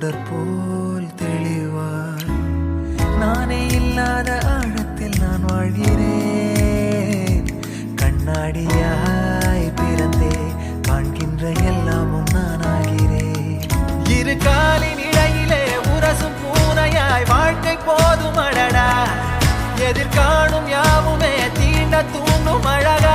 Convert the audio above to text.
சுடர் போல் தெளிவாய் நானே இல்லாத ஆழத்தில் நான் வாழ்கிறேன். கண்ணாடியாய் பிறந்தே காண்கின்ற எல்லாமும் நான் ஆகிறேன். இரு காலின் இடையிலே உரசும் பூனையாய் வாழ்க்கை போதும் அடடா. எதிர்காணும் யாவுமே தீண்ட தூண்டும் அழகா.